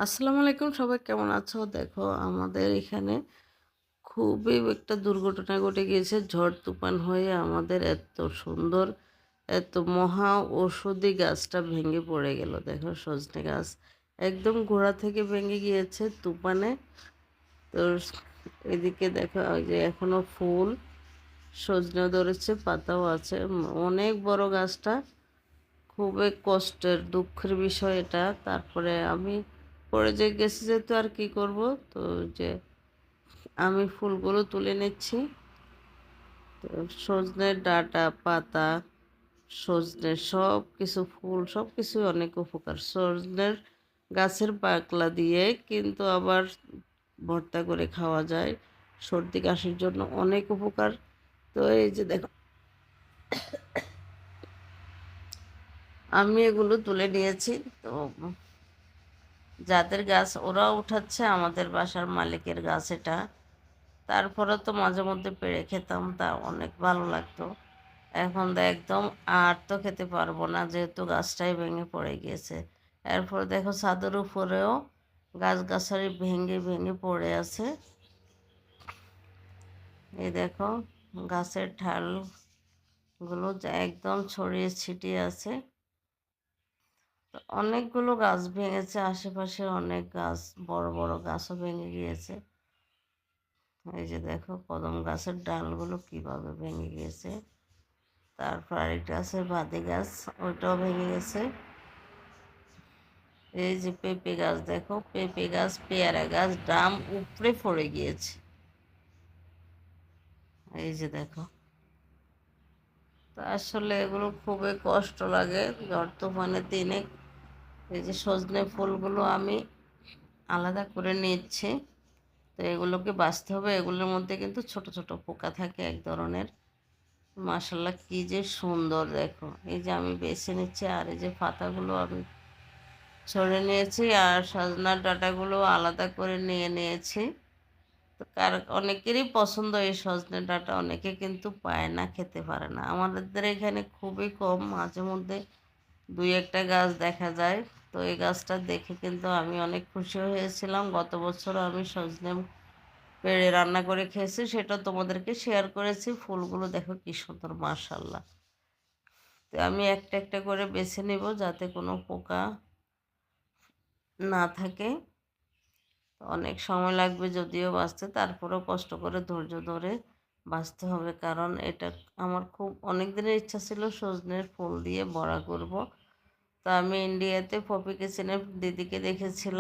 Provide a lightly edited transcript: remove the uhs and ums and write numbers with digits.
আসসালামু আলাইকুম, সবাই কেমন আছো? দেখো আমাদের এখানে খুবই একটা দুর্ঘটনা ঘটে গিয়েছে। ঝড় তুফান হয়ে আমাদের এত সুন্দর, এত মহা ঔষধি গাছটা ভেঙে পড়ে গেল। দেখো সজনে গাছ একদম গোড়া থেকে ভেঙে গিয়েছে তুফানে। তো এদিকে দেখো ওই যে এখনো ফুল, সজনেও ধরেছে, পাতাও আছে। অনেক বড় গাছটা, খুবই কষ্টের দুঃখের বিষয় এটা। তারপরে আমি পড়ে যে গেছি যেহেতু আর কি করব, তো যে আমি ফুলগুলো তুলে নিচ্ছি। তো সজনের ডাঁটা পাতা, সজনের সব কিছু ফুল সব কিছুই অনেক উপকার। সজনের গাছের পাকলা দিয়ে কিন্তু আবার ভর্তা করে খাওয়া যায়, সর্দি কাশির জন্য অনেক উপকার। তো এই যে দেখো আমি এগুলো তুলে নিয়েছি। তো যাদের গাছ ওরাও উঠাচ্ছে, আমাদের বাসার মালিকের গাছ এটা। তারপরে তো মাঝে মধ্যে পেড়ে খেতাম, তা অনেক ভালো লাগতো। এখন তো একদম আর তো খেতে পারবো না, যেহেতু গাছটাই ভেঙে পড়ে গিয়েছে। এরপর দেখো ছাদের উপরেও গাছগাছালি ভেঙে ভেঙে পড়ে আছে। এই দেখো গাছের ঢালগুলো যা একদম ছড়িয়ে ছিটিয়ে আছে। তো অনেকগুলো গাছ ভেঙেছে, আশেপাশে অনেক গাছ, বড় বড় গাছও ভেঙে গিয়েছে। এই যে দেখো কদম গাছের ডালগুলো কিভাবে ভেঙে গিয়েছে। তারপর আরেকটা আছে বাদে গাছ, ওইটাও ভেঙে গেছে। এই যে পেঁপে গাছ, দেখো পেঁপে গাছ, পেয়ারা গাছ ডাম উপড়ে পড়ে গিয়েছে। এই যে দেখো, তো আসলে এগুলো খুবই কষ্ট লাগে ঝড় তুফানের দিনে। এই যে সজনে ফুলগুলো আমি আলাদা করে নিচ্ছি। তো এগুলোকে বাছতে হবে, এগুলোর মধ্যে কিন্তু ছোট ছোট পোকা থাকে এক ধরনের। মাশাল্লাহ কি যে সুন্দর দেখো। এই যে আমি বেছে নিচ্ছি, আর এই যে পাতাগুলো আমি ছড়ে নিয়েছি, আর সজনার ডাঁটাগুলো আলাদা করে নিয়ে নিয়েছি। তো অনেকেরই পছন্দ এই সজনে ডাঁটা, অনেকে কিন্তু পায় না, খেতে পারে না। আমাদের এখানে খুবই কম, মাঝে মধ্যে দুই একটা গাছ দেখা যায়। তো এই গাছটা দেখে কিন্তু আমি অনেক খুশি হয়েছিলাম। গত বছর আমি সজনে পেড়ে রান্না করে খেয়েছি, সেটা তোমাদেরকে শেয়ার করেছি। ফুলগুলো দেখো কি সুন্দর, মাশাল্লাহ। তো আমি একটা একটা করে বেছে নেব যাতে কোনো পোকা না থাকে। অনেক সময় লাগবে যদিও বাঁচতে, তারপরেও কষ্ট করে ধৈর্য ধরে বাঁচতে হবে, কারণ এটা আমার খুব অনেক দিনের ইচ্ছা ছিল সজনের ফুল দিয়ে বড়া করব। তো আমি ইন্ডিয়াতে পপি কিচেনের দিদিকে দেখেছিলাম।